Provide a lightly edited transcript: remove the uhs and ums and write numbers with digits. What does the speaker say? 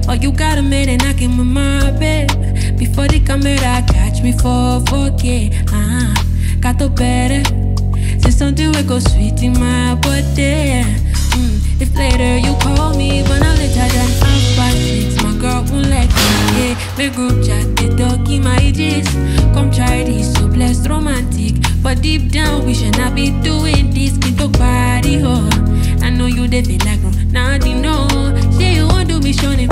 Oh, you got a man and I came with my bed. Before the camera catch me for 4K. Got the better. Say something we go sweet in my body. If later you call me, but not later than 6:30, my girl won't let me. Yeah, me group chat, the dog in my gist. Come try this, so blessed romantic. But deep down, we should not be doing this. Keep the party, oh. I know you they feel like, nothing, no. Say you want to be showing